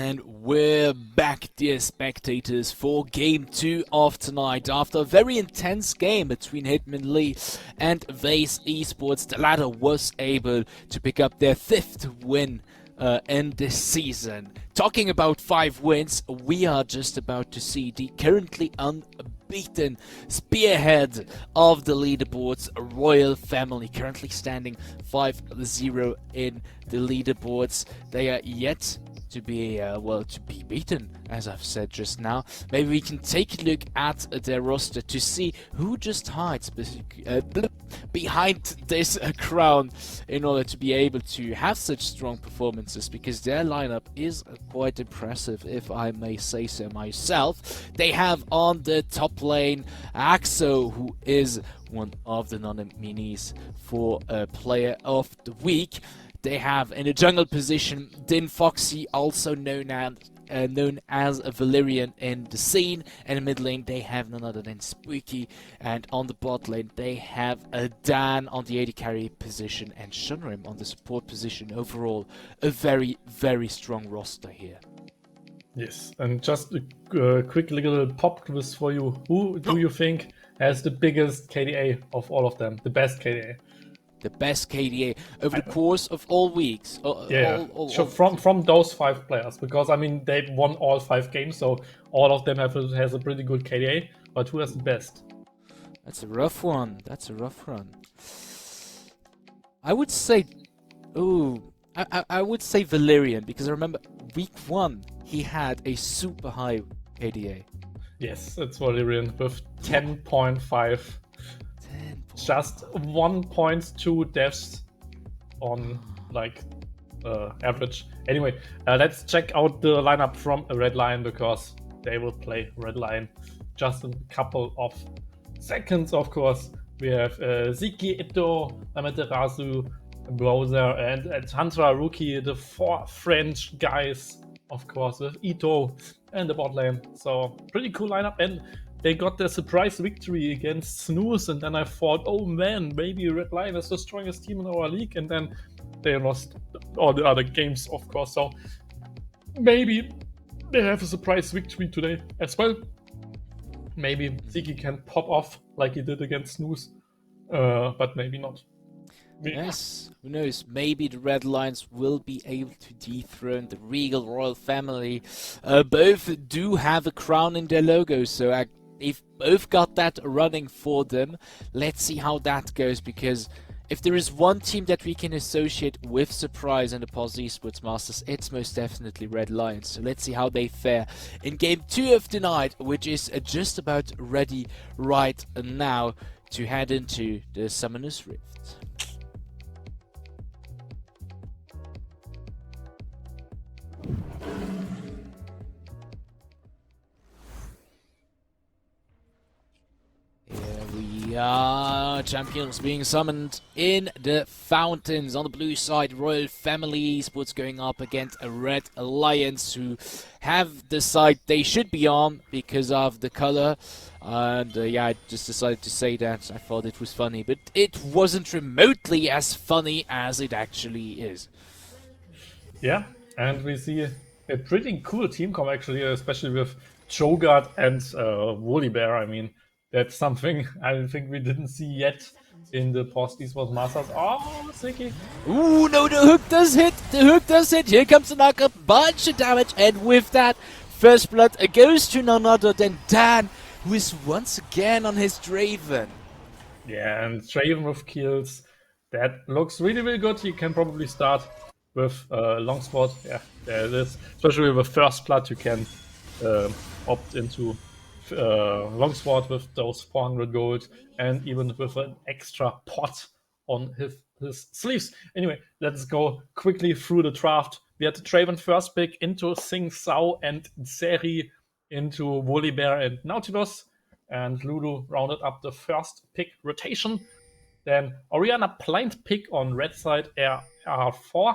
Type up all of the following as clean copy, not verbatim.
And we're back, dear spectators, for Game 2 of tonight. After a very intense game between Hitman Lee and Vase eSports, the latter was able to pick up their 5th win in this season. Talking about 5 wins, we are just about to see the currently unbeaten spearhead of the leaderboards, Royal Family, currently standing 5-0 in the leaderboards. They are yet to be beaten, as I've said just now. Maybe we can take a look at their roster to see who just hides behind this crown in order to be able to have such strong performances, because their lineup is quite impressive, if I may say so myself. They have on the top lane Axo, who is one of the nominees for Player of the Week. They have in the jungle position Din Foxy, also known as Valerian in the scene. And in mid lane they have none other than Spooky, and on the bot lane they have Dan on the AD carry position and Shunrim on the support position. Overall, a very, very strong roster here. Yes, and just a quick little pop quiz for you. Who do you think has the biggest KDA of all of them? The best KDA? The best KDA over the course of all weeks. From those 5 players, because I mean they won all 5 games, so all of them has a pretty good KDA. But who has the best? That's a rough one. I would say, I would say Valerian, because I remember week 1 he had a super high KDA. Yes, it's Valerian with 10.5. Just 1.2 deaths on average. Anyway, let's check out the lineup from Red Lion, because they will play Red Lion just in a couple of seconds. Of course, we have Ziki, Ito, Amaterasu, Browser, and Tantra Rookie, the 4 French guys, of course, with Ito and the bot lane. So pretty cool lineup, and they got their surprise victory against Snooze, and then I thought, oh man, maybe Red Lion is the strongest team in our league, and then they lost all the other games, of course. So maybe they have a surprise victory today as well. Maybe Ziki can pop off like he did against Snooze, but maybe not. Yes, who knows? Maybe the Red Lions will be able to dethrone the Regal Royal Family. Both do have a crown in their logo, so they've both got that running for them. Let's see how that goes, because if there is one team that we can associate with surprise in the Post eSports Masters, it's most definitely Red Lions. So let's see how they fare in Game 2 of the night, which is just about ready right now to head into the Summoner's Rift. Champions being summoned in the fountains. On the blue side, Royal Family eSports going up against a Red Alliance, who have the side they should be on because of the color. And I just decided to say that. I thought it was funny, but it wasn't remotely as funny as it actually is. Yeah, and we see a pretty cool team comp actually, especially with Cho'Gath and Woolly Bear. I mean, that's something I think we didn't see yet in the Post eSports Masters. Oh, Ziki. Ooh, no, the hook does hit. Here comes the knockup, bunch of damage, and with that, first blood goes to none other than Dan, who is once again on his Draven. Yeah, and Draven with kills. That looks really, really good. You can probably start with Longsword. Yeah, there it is. Especially with first blood, you can opt into Longsword with those 400 gold, and even with an extra pot on his sleeves. Anyway, let's go quickly through the draft. We had the Draven first pick into Sing Sao and Zeri into Woolly Bear and Nautilus, and Lulu rounded up the first pick rotation. Then Oriana blind pick on red side R4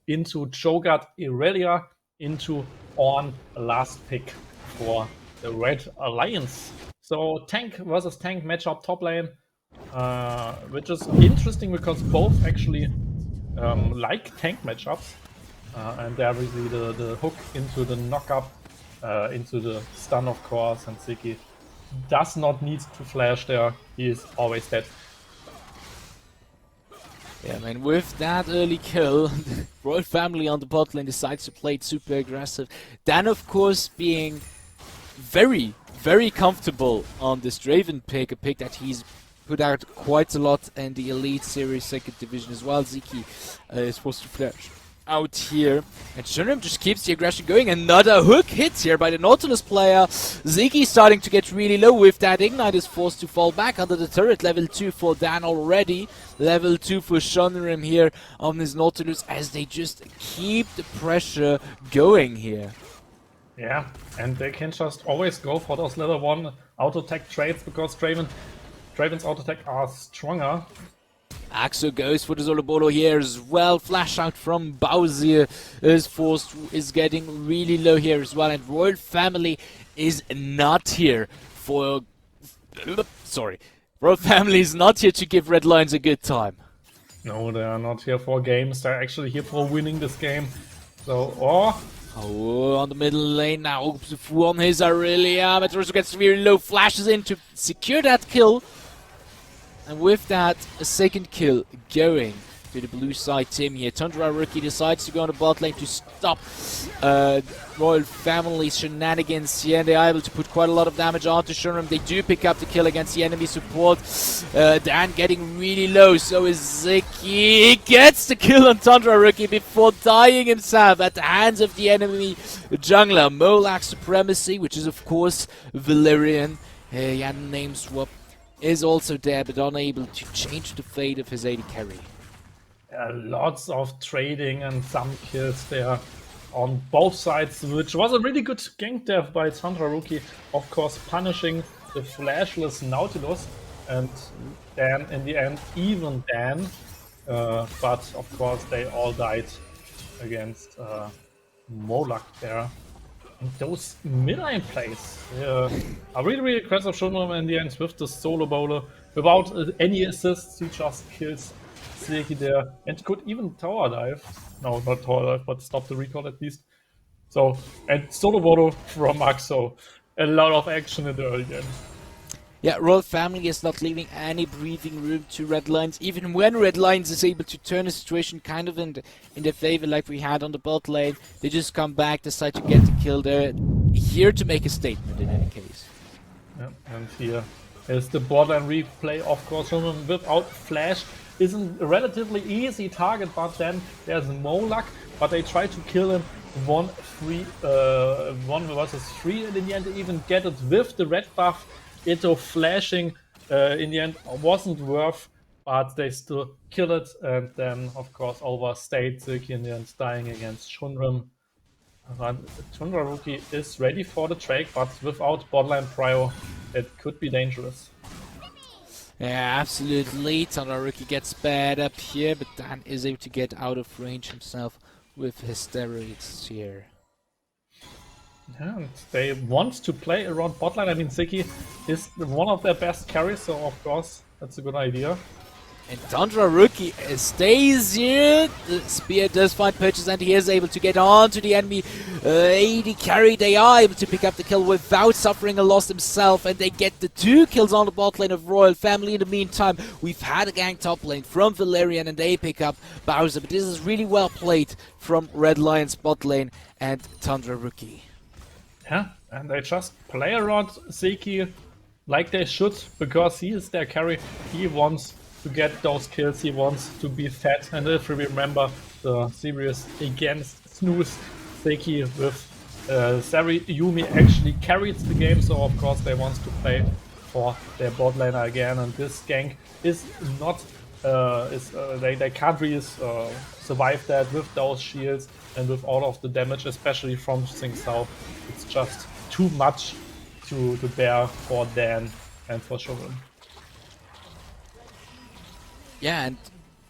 into Cho'Gath Irelia into Ornn last pick for the Red Alliance. So tank versus tank matchup top lane, which is interesting because both actually like tank matchups. And there we see the hook into the knock-up, into the stun, of course, and Ziggy does not need to flash there. He is always dead. Yeah, man, with that early kill, Royal Family on the bot lane decides to play it super aggressive. Dan, of course, being very, very comfortable on this Draven pick, a pick that he's put out quite a lot in the Elite Series 2nd Division as well. Ziki is supposed to flash out here, and Shunrim just keeps the aggression going. Another hook hits here by the Nautilus player. Ziggy starting to get really low with that. Ignite is forced to fall back under the turret. Level 2 for Dan already. Level 2 for Shunrim here on his Nautilus as they just keep the pressure going here. Yeah, and they can just always go for those level 1 auto-attack trades because Draven's auto-attack are stronger. Axo goes for the Zolobolo here as well. Flash out from Bowser is getting really low here as well. And Royal Family is not here for... Sorry. Royal Family is not here to give Red Lions a good time. No, they are not here for games. They're actually here for winning this game. So, Oh, on the middle lane now. Fu on his Aurelia. Meteoroso gets really low. Flashes in to secure that kill. And with that, a second kill going to the blue side team here. Tundra Rookie decides to go on the bot lane to stop Royal Family's shenanigans here. And they are able to put quite a lot of damage onto Shunrim. They do pick up the kill against the enemy support. Dan getting really low, so is Ziki. He gets the kill on Tundra Rookie before dying himself at the hands of the enemy jungler. Molak Supremacy, which is of course Valerian. Yeah, name swap is also there, but unable to change the fate of his AD carry. lots of trading and some kills there on both sides, which was a really good gank there by Tundra Rookie, of course punishing the flashless Nautilus, and then in the end even Dan, but of course they all died against Molak there. And those mid-lane plays are really aggressive. Shunrim in the end with the solo bowler without any assists. He just kills Seki there and could even tower dive. No, not tower dive, but stop the recall at least. So, and solo bowler from Axo. A lot of action in the early game. Yeah, Royal Family is not leaving any breathing room to Red Lions, even when Red Lions is able to turn the situation kind of in their favor like we had on the bot lane. They just come back, decide to get the kill there. Here to make a statement in any case. Yeah, and here is the bot lane replay, of course. Shunrim without flash is a relatively easy target, but then there's Molak, but they try to kill him 1 versus 3, and in the end they even get it with the red buff. Ito flashing in the end wasn't worth, but they still kill it, and then of course overstayed Silky in the end, dying against Shunrim. Tundra Rookie is ready for the trade, but without botline prio it could be dangerous. Yeah, absolutely. Tundra Rookie gets bad up here, but Dan is able to get out of range himself with his steroids here. Yeah, and they want to play around botlane. I mean, Ziki is one of their best carries, so of course that's a good idea. And Tundra Rookie stays here. The spear does find purchase, and he is able to get onto the enemy AD carry. They are able to pick up the kill without suffering a loss himself, and they get the 2 kills on the bot lane of Royal Family. In the meantime, we've had a gank top lane from Valerian, and they pick up Bowser. But this is really well played from Red Lions bot lane and Tundra Rookie. Yeah, and they just play around Zeki like they should, because he is their carry. He wants to get those kills, he wants to be fed. And if we remember the series against Snooze, Zeki with Sari Yumi actually carried the game, so of course they want to play for their bot laner again. And this gank is not, they can't really survive that with those shields and with all of the damage, especially from Sing Sao. It's just too much to bear for Dan and for Shunrim. Yeah, and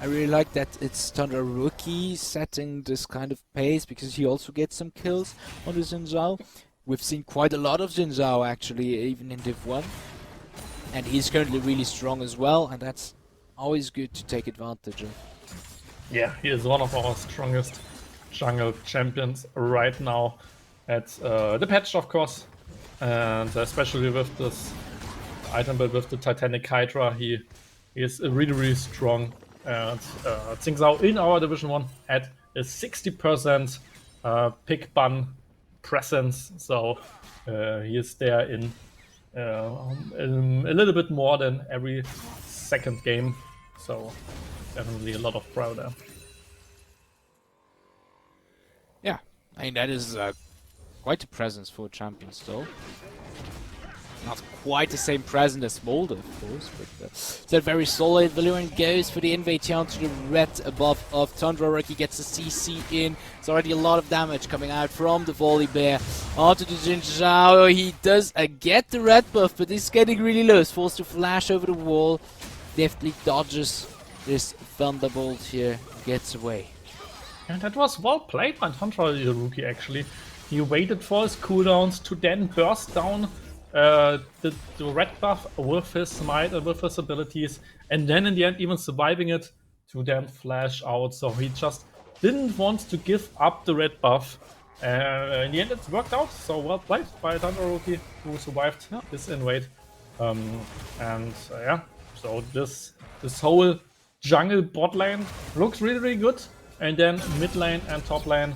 I really like that it's Tundra Rookie setting this kind of pace, because he also gets some kills on the Xin Zhao. We've seen quite a lot of Xin Zhao actually, even in Div 1. And he's currently really strong as well, and that's always good to take advantage of. Yeah, he is one of our strongest jungle champions right now at the patch, of course, and especially with this item build with the Titanic Hydra, he is really strong. And Tsing Zhao in our Division 1 had a 60% pick ban presence, so he is there in a little bit more than every second game, so definitely a lot of pro there. Yeah, I mean, that is quite a presence for champions, though. Not quite the same presence as Molde, of course, but still very solid. Valyrian goes for the invade down to the red above of Tundra. Rookie gets a CC in. It's already a lot of damage coming out from the Volley Bear. Onto the Jin Zhao. He does get the red buff, but he's getting really low. He's forced to flash over the wall. Deftly dodges this Thunderbolt here. Gets away. And that was well played by Tundra, the Rookie, actually. He waited for his cooldowns to then burst down the red buff with his smite and with his abilities, and then in the end even surviving it to then flash out. So he just didn't want to give up the red buff. In the end it worked out, so well played by Tundra Rookie, who survived this invade. Yeah, so this whole jungle bot lane looks really good, and then mid lane and top lane.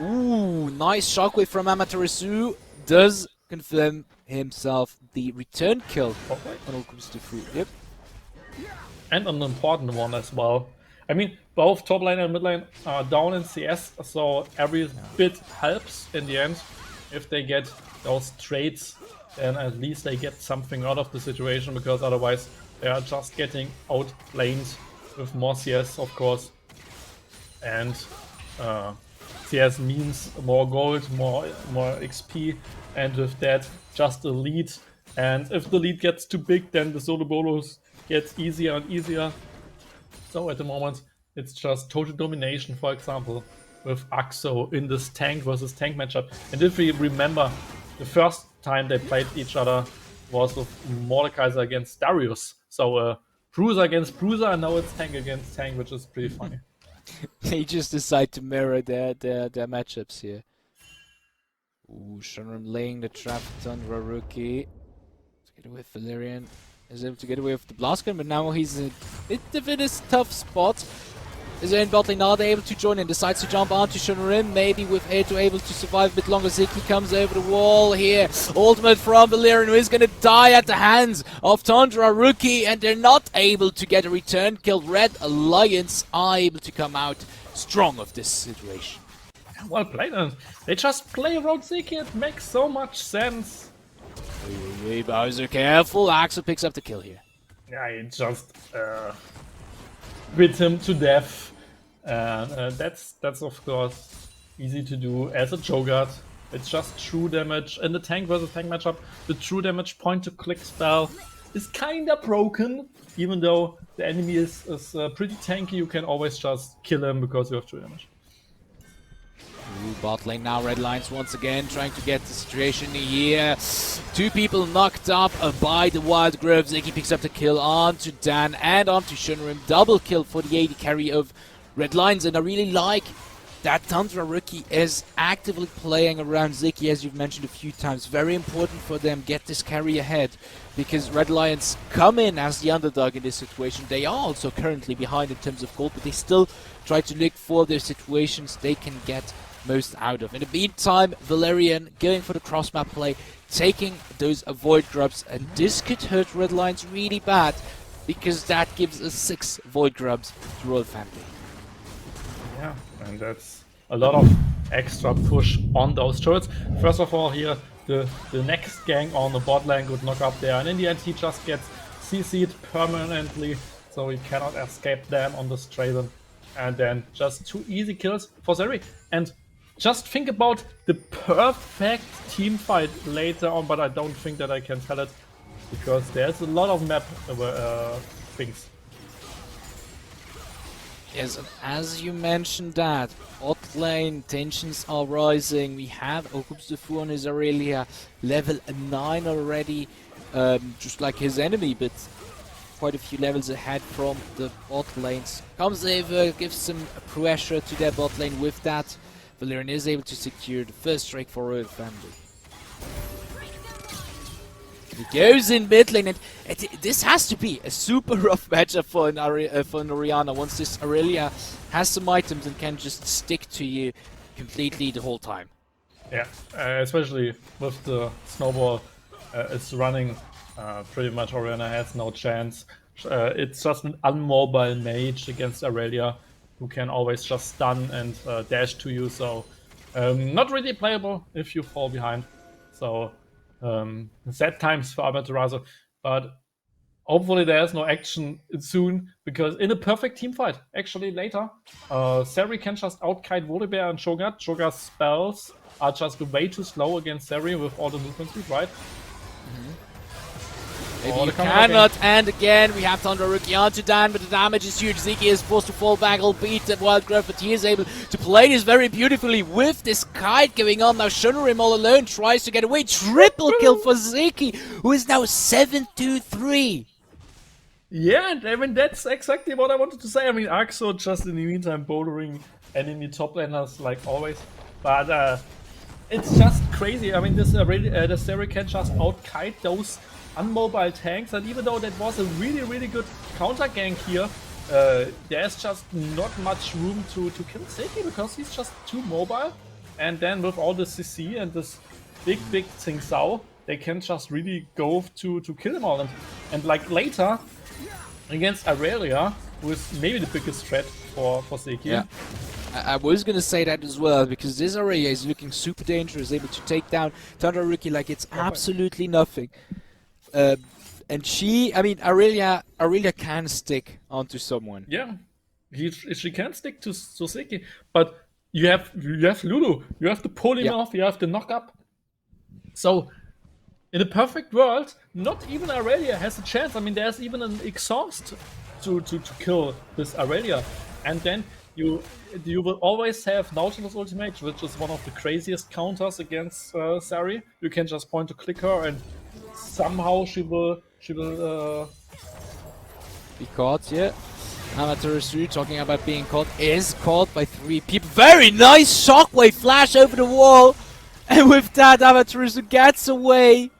Ooh, nice shockwave from Amaterasu. Does confirm himself the return kill on all comes to food. Yep. And an important one as well. I mean, both top lane and mid lane are down in CS, so every bit helps in the end. If they get those trades, then at least they get something out of the situation, because otherwise they are just getting outplaned with more CS, of course. And CS means more gold, more XP, and with that, just a lead. And if the lead gets too big, then the solo bolos gets easier and easier. So at the moment, it's just total domination, for example, with Axo in this tank versus tank matchup. And if we remember, the first time they played each other was with Mordekaiser against Darius. So Bruiser against Bruiser, and now it's tank against tank, which is pretty funny. They just decide to mirror their matchups here. Ooh, Shunram laying the trap for Tundra Rookie. To get away with Valyrian. Is able to get away with the blast gun, but now he's in a bit of a tough spot. Is in botlane not able to join in, decides to jump onto Shunrim, maybe with Ato able to survive a bit longer. Ziki comes over the wall here. Ultimate from Valyrian, who is going to die at the hands of Tundra Rookie, and they're not able to get a return kill. Red Alliance are able to come out strong of this situation. Well played, and they just play around Ziki. It makes so much sense. Hey, Bowser, careful. Axel picks up the kill here. Yeah, he just beat him to death, and that's of course easy to do as a Cho'Gath. It's just true damage. In the tank versus tank matchup, the true damage point-to-click spell is kinda broken. Even though the enemy is pretty tanky, you can always just kill him because you have true damage. Ooh, bot lane now, Red Lions once again trying to get the situation here. Two people knocked up by the Wild Grove. Zeki picks up the kill onto Dan and onto Shunrim. Double kill for the AD carry of Red Lions, and I really like that Tundra Rookie is actively playing around Zeki, as you've mentioned a few times. Very important for them, get this carry ahead, because Red Lions come in as the underdog in this situation. They are also currently behind in terms of gold, but they still try to look for their situations they can get most out of. In the meantime, Valyrian going for the cross map play, taking those avoid grubs, and this could hurt Red Lions really bad, because that gives us 6 void grubs to Royal Family. Yeah, and that's a lot of extra push on those turrets. First of all, here the next gang on the bot lane would knock up there, and in the end he just gets CC'd permanently, so he cannot escape them on the Straven. And then just 2 easy kills for Zeri. And just think about the perfect team fight later on, but I don't think that I can tell it, because there's a lot of map things. Yes, and as you mentioned that, bot lane tensions are rising. We have Okubsufu on his Aurelia, level 9 already, just like his enemy, but quite a few levels ahead from the bot lanes. Comes over, gives some pressure to their bot lane with that. Valerian is able to secure the first strike for Royal Family. He goes in mid lane, and this has to be a super rough matchup for an Orianna once this Aurelia has some items and can just stick to you completely the whole time. Yeah, especially with the snowball, it's running pretty much. Orianna has no chance. It's just an unmobile mage against Aurelia, who can always just stun and dash to you. So not really playable if you fall behind. So sad times for Amaterasu, but hopefully there's no action soon, because in a perfect team fight, actually later, Seri can just outkite Volibear and Cho'Gath. Cho'Gath's spells are just way too slow against Seri with all the movement speed, right? Maybe you cannot, and again we have Thunder Rookie onto Dan, but the damage is huge. Zeki is forced to fall back, albeit that Wildcraft, but he is able to play this very beautifully with this kite going on. Now Shunrim all alone tries to get away. Triple kill for Zeki, who is now 7-3. Yeah, and I mean, that's exactly what I wanted to say. I mean, Axo just in the meantime bouldering enemy top laners like always. But it's just crazy. I mean, this the Seri can just outkite those unmobile tanks, and even though that was a really good counter gank here, there's just not much room to kill Zeki because he's just too mobile. And then with all the CC and this big Tsing Sao, they can just really go to kill him all. And like later against Aurelia, who is maybe the biggest threat for Zeki. Yeah. I was gonna say that as well, because this Aurelia is looking super dangerous, able to take down Thunder Rookie like it's absolutely nothing. And Aurelia can stick onto someone. Yeah, she can stick to Zeki, but you have Lulu. You have to pull him off. You have to knock up. So in a perfect world, not even Aurelia has a chance. I mean, there's even an exhaust to kill this Aurelia, and then you will always have Nautilus Ultimate, which is one of the craziest counters against Sari. You can just point to click her, and somehow she will be caught. Yeah, Amaterasu, talking about being caught, is caught by 3 people. Very nice shockwave flash over the wall, and with that Amaterasu gets away.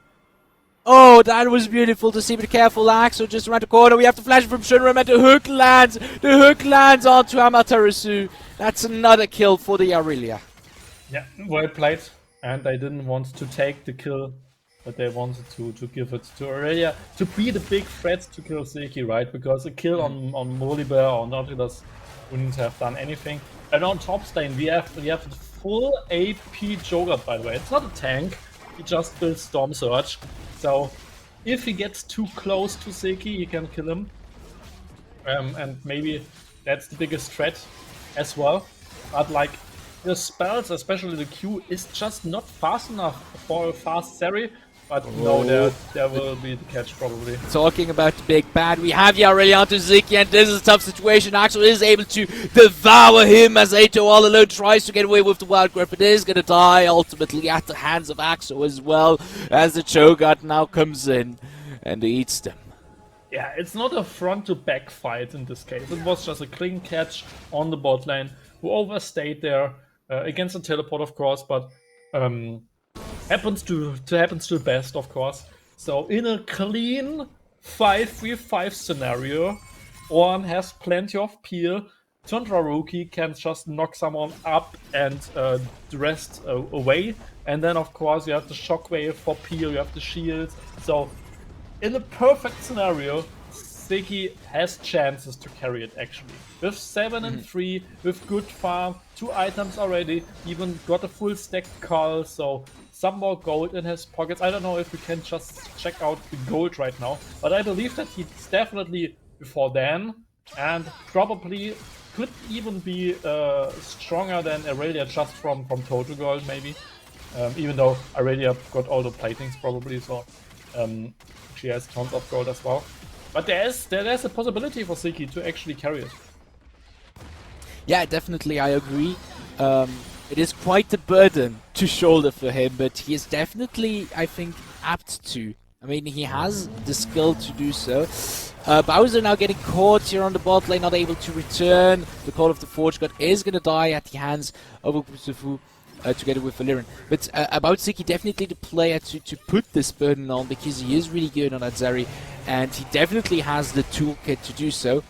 Oh, that was beautiful to see, but careful, Axo just around the corner. We have the flash from Shunrim, and the hook lands. The hook lands onto Amaterasu. That's another kill for the Aurelia. Yeah, well played. And they didn't want to take the kill, but they wanted to give it to Aurelia to be the big threat to kill Zeki, right? Because a kill on Volibear or Nautilus wouldn't have done anything. And on top lane, we have the full AP Joker, by the way. It's not a tank. He just builds Storm Surge. So if he gets too close to Zeki, he can kill him. And maybe that's the biggest threat as well. But like, the spells, especially the Q, is just not fast enough for a fast Seri. But no, there will be the catch probably. Talking about the big bad, we have Aurelia onto Zeki, and this is a tough situation. Axel is able to devour him as Ato all alone tries to get away with the wild grip, but is going to die ultimately at the hands of Axel as well, as the Cho'Gath now comes in and eats them. Yeah, it's not a front-to-back fight in this case. It was just a clean catch on the bot lane, who overstayed there against a teleport, of course, but happens to the best, of course. So in a clean 5v5 scenario, Ornn has plenty of peel. Tundra Rookie can just knock someone up and the rest away. And then, of course, you have the shockwave for peel, you have the shield. So in a perfect scenario, Zeki has chances to carry it, actually. With 7 and 3, with good farm, 2 items already, even got a full stack call, so some more gold in his pockets. I don't know if we can just check out the gold right now, but I believe that he's definitely before Dan, and probably could even be stronger than Aurelia just from total gold, maybe. Even though Aurelia got all the platings probably, so she has tons of gold as well. But there's a possibility for Zeki to actually carry it. Yeah, definitely, I agree. It is quite a burden to shoulder for him, but he is definitely, I think, apt to. I mean, he has the skill to do so. Bowser now getting caught here on the bot lane, not able to return. The Call of the Forge God is going to die at the hands of Upusufu. Together with Valyrian. But about Ziki, definitely the player to put this burden on, because he is really good on that Zeri, and he definitely has the toolkit to do so.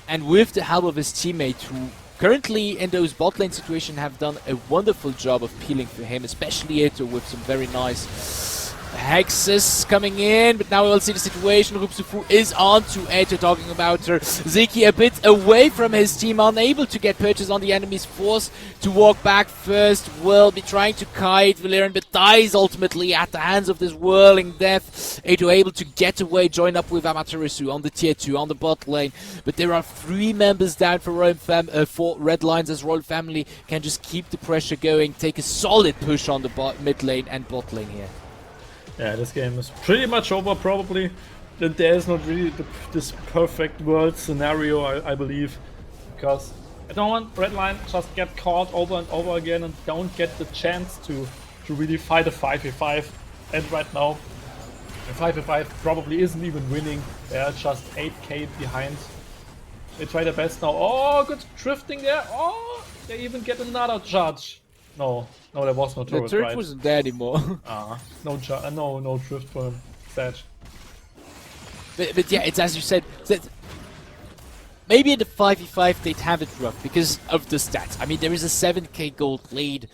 And with the help of his teammate, who currently in those bot lane situations have done a wonderful job of peeling for him, especially Eto with some very nice hexes coming in, but now we'll see the situation. Rupsufu is on to Eto, talking about her. Ziki a bit away from his team, unable to get purchase on the enemies, forced to walk back first. Will be trying to kite Valyrian, but dies ultimately at the hands of this whirling death. Eto able to get away, join up with Amaterasu on the tier 2 on the bot lane, but there are 3 members down for for Red Lions, as Royal Family can just keep the pressure going, take a solid push on the mid lane and bot lane here. Yeah, this game is pretty much over, probably. There's not really this perfect world scenario, I believe. Because I don't want Red Line just get caught over and over again and don't get the chance to really fight a 5v5. And right now, a 5v5 probably isn't even winning. They're just 8k behind. They try their best now. Oh, good drifting there. Oh, they even get another charge. No, there was no turret, the turret right? wasn't there anymore. No drift for him. Sad. But yeah, it's as you said. Maybe in the 5v5 they'd have it rough because of the stats. I mean, there is a 7k gold lead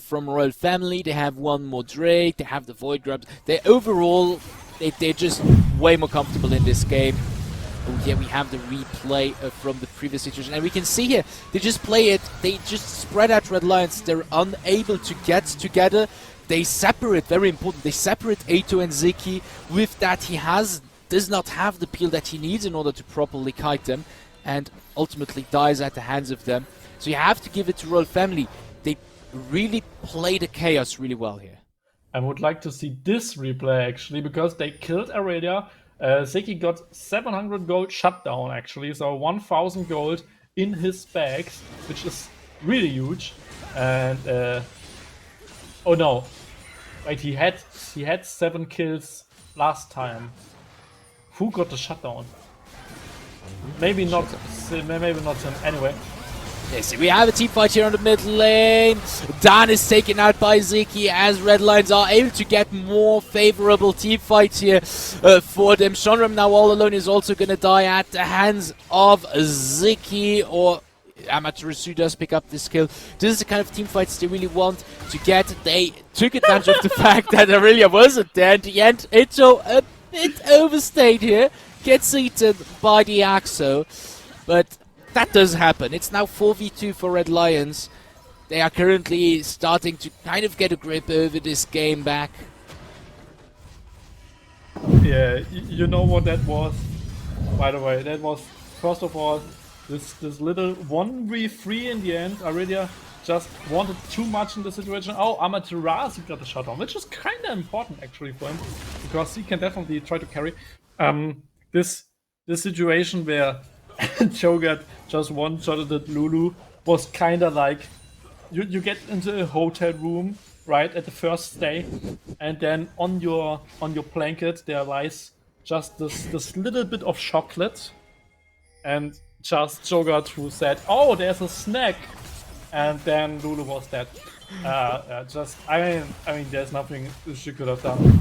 from Royal Family. They have 1 more Drake. They have the Void Grubs. They're just way more comfortable in this game. Oh yeah, we have the replay from the previous situation, and we can see here, they just play it, they just spread out Red Lions, they're unable to get together, they separate, very important, they separate Eto and Ziki. With that, he does not have the peel that he needs in order to properly kite them, and ultimately dies at the hands of them. So you have to give it to Royal Family, they really play the chaos really well here. I would like to see this replay actually, because they killed Aurelia. Zeki got 700 gold shutdown actually, so 1000 gold in his bags, which is really huge. And oh no, wait, he had 7 kills last time. Who got the shutdown? Maybe not him. Anyway. Yes, we have a team fight here on the mid lane. Dan is taken out by Ziki as Red Lions are able to get more favorable team fights here for them. Shonram now all alone is also going to die at the hands of Ziki, or Amaterasu does pick up this kill. This is the kind of team fights they really want to get. They took advantage of the fact that Aurelia wasn't there. In the end, Ito a bit overstayed here. Gets eaten by the Axo, but that does happen. It's now 4v2 for Red Lions. They are currently starting to kind of get a grip over this game back. Yeah, you know what that was? By the way, that was, first of all, this little 1v3 in the end. Aurelia just wanted too much in the situation. Oh, Amaterasu got the shutdown, which is kind of important actually for him, because he can definitely try to carry. This situation where Cho'Gath just one-shotted Lulu was kind of like, you get into a hotel room right at the first day, and then on your blanket there lies just this little bit of chocolate, and just Cho'Gath who said, "Oh, there's a snack," and then Lulu was dead. I mean, there's nothing she could have done.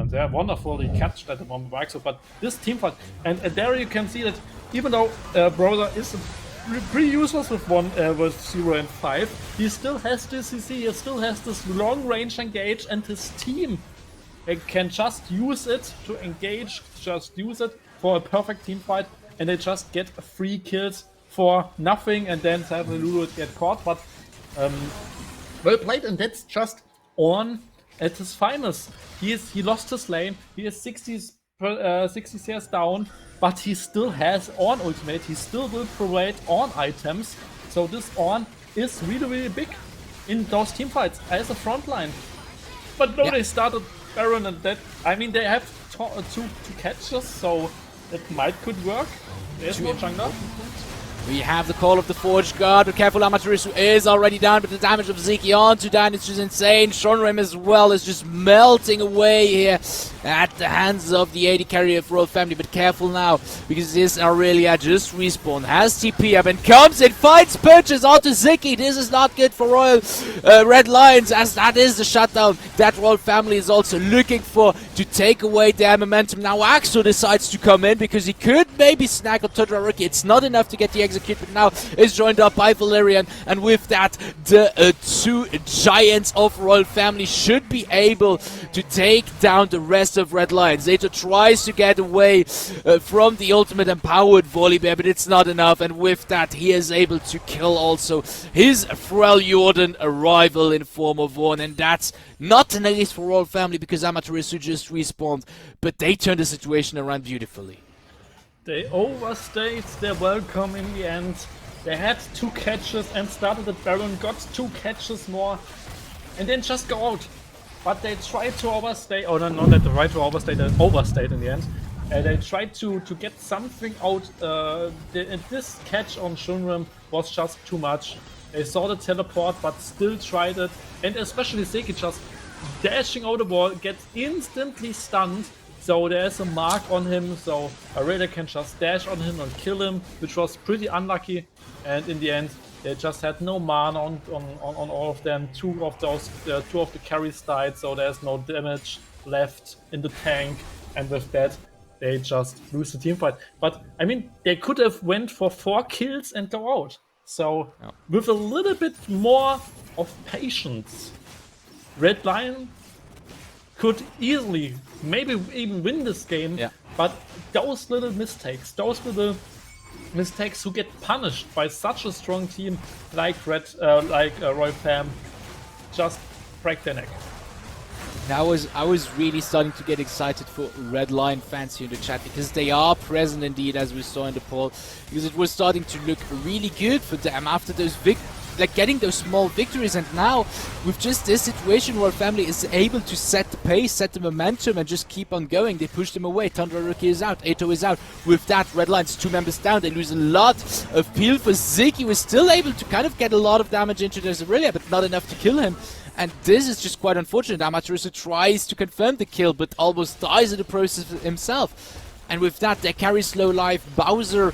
They're wonderfully catched at the moment by Axo, but this team fight, and there you can see that even though Browser is pretty useless with 0 and 5, he still has this CC, he still has this long range engage, and his team can just use it to engage, just use it for a perfect team fight, and they just get 3 kills for nothing, and then sadly Lulu would get caught, but well played, and that's just on at his finest. He lost his lane, he is 60 CS down, but he still has on ultimate, he still will provide on items, so this on is really big in those teamfights as a frontline. But no, they started Baron, and that, I mean, they have two catches, so that could work. There's no jungler. We have the call of the Forge Guard, but careful, Amaterasu is already down, but the damage of Zeki onto Dan is just insane. Shonrim as well is just melting away here at the hands of the AD carrier of Royal Family, but careful now, because this Aurelia just respawned, has TP up, and comes and fights Purchase onto Zeki. This is not good for Royal Red Lions, as that is the shutdown that Royal Family is also looking for to take away their momentum. Now Axel decides to come in, because he could maybe snag on Todoroki. It's not enough to get the execute, but now is joined up by Valerian, and with that, the two giants of Royal Family should be able to take down the rest of Red Lions. Zato tries to get away from the ultimate empowered Volibear, but it's not enough, and with that, he is able to kill also his Freljordan rival in form of Vaughn, and that's not an ace for Royal Family, because Amaterasu just respawned, but they turned the situation around beautifully. They overstayed their welcome in the end. They had 2 catches and started at Baron, got 2 catches more, and then just go out. But they tried to overstay, oh no, not that they tried to overstay, they overstayed in the end. They tried to get something out. This catch on Shunrim was just too much. They saw the teleport, but still tried it. And especially Seki just dashing out the ball, gets instantly stunned. So there's a mark on him, so Aurelia can just dash on him and kill him, which was pretty unlucky. And in the end, they just had no mana on all of them. 2 of the carries died, so there's no damage left in the tank. And with that, they just lose the team fight. But I mean, they could have went for 4 kills and go out. So with a little bit more of patience, Red Lion could easily, maybe even win this game, but those little mistakes who get punished by such a strong team like Royal Fam, just break their neck. I was really starting to get excited for Red Lion fans here in the chat, because they are present indeed, as we saw in the poll, because it was starting to look really good for them after those getting those small victories, and now with just this situation where Family is able to set the pace, set the momentum, and just keep on going. They push them away. Todoroki is out, Eto is out. With that, Red Lions 2 members down. They lose a lot of peel for Zeki, was still able to kind of get a lot of damage into their Aurelia, but not enough to kill him. And this is just quite unfortunate. Amaterasu tries to confirm the kill, but almost dies in the process himself. And with that, they carry slow life. Bowser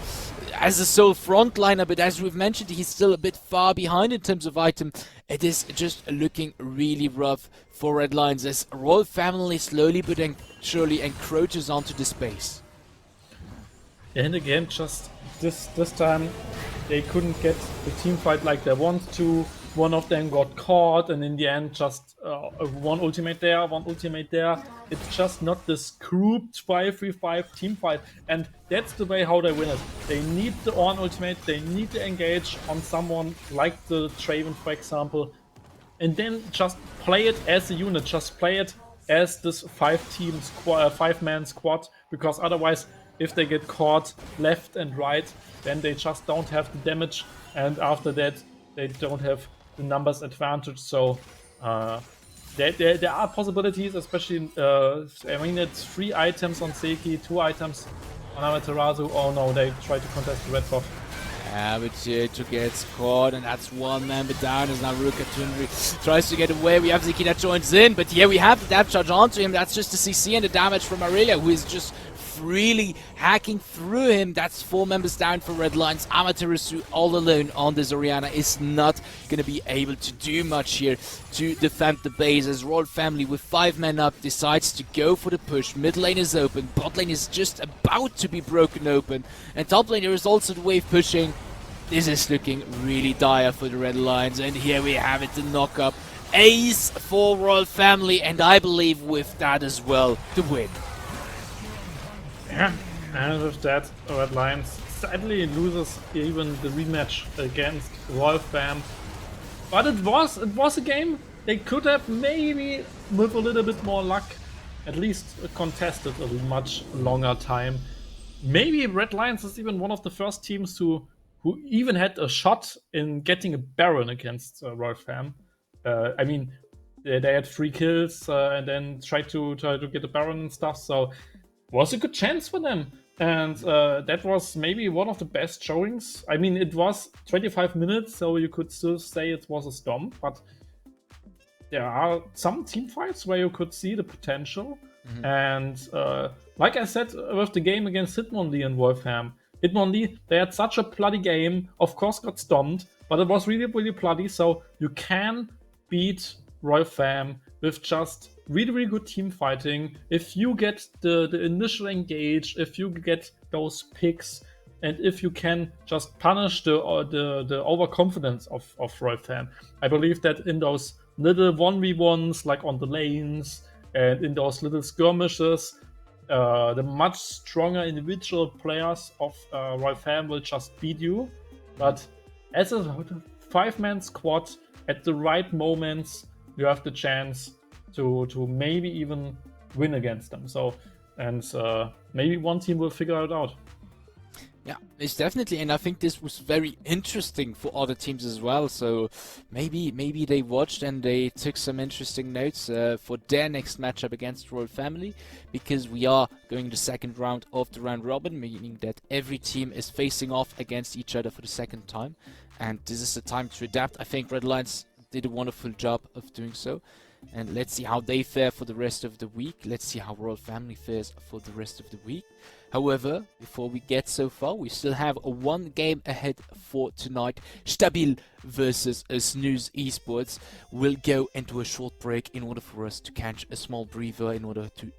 as a sole frontliner, but as we've mentioned, he's still a bit far behind in terms of item. It is just looking really rough for Red Lions as Royal Family slowly but surely encroaches onto the space. And again, just this time, they couldn't get the team fight like they wanted to. One of them got caught, and in the end, just one ultimate there, one ultimate there. It's just not this grouped 5v5 team fight, and that's the way how they win it. They need the Ornn ultimate, they need to engage on someone like the Draven, for example, and then just play it as a unit, just play it as this 5-man squad, because otherwise, if they get caught left and right, then they just don't have the damage, and after that, they don't have the numbers advantage. So there are possibilities, especially I mean, it's 3 items on Seki, 2 items on Amaterasu. Oh no, they try to contest the red buff. Yeah, but Jeto gets caught, and that's 1 member down as now Ruka Tundri tries to get away. We have Zeki that joins in, but yeah, we have the depth charge onto him. That's just the CC and the damage from Aurelia, who is just really hacking through him. That's 4 members down for Red Lions. Amaterasu all alone on this Orianna is not going to be able to do much here to defend the base, as Royal Family with 5 men up decides to go for the push. Mid lane is open, bot lane is just about to be broken open, and top lane there is also the wave pushing. This is looking really dire for the Red Lions, and here we have it, the knock-up. Ace for Royal Family, and I believe with that as well, the win. Yeah, and with that, Red Lions sadly loses even the rematch against Royal Fam. But it was a game they could have maybe, with a little bit more luck, at least contested a much longer time. Maybe Red Lions is even one of the first teams who even had a shot in getting a Baron against Royal Fam. I mean, they had 3 kills and then tried to get a Baron and stuff, so was a good chance for them. And that was maybe one of the best showings. I mean, it was 25 minutes, so you could still say it was a stomp, but there are some team fights where you could see the potential. And like I said with the game against Hitmonlee and Wolfham, Hitmonlee, they had such a bloody game, of course got stomped, but it was really, really bloody, so you can beat Wolfham with just really, really good team fighting. If you get the initial engage, if you get those picks, and if you can just punish the overconfidence of Wolfham. I believe that in those little 1v1s, like on the lanes, and in those little skirmishes, the much stronger individual players of Wolfham will just beat you. But as a 5-man squad, at the right moments, you have the chance to maybe even win against them. So, and maybe one team will figure it out. Yeah, it's definitely, and I think this was very interesting for other teams as well. So maybe they watched and they took some interesting notes for their next matchup against Royal Family, because we are going the second round of the round robin, meaning that every team is facing off against each other for the second time, and this is the time to adapt. I think Red Lions did a wonderful job of doing so. And let's see how they fare for the rest of the week. Let's see how Royal Family fares for the rest of the week. However, before we get so far, we still have a one game ahead for tonight. Stabil versus Snooze Esports. We'll go into a short break in order for us to catch a small breather in order to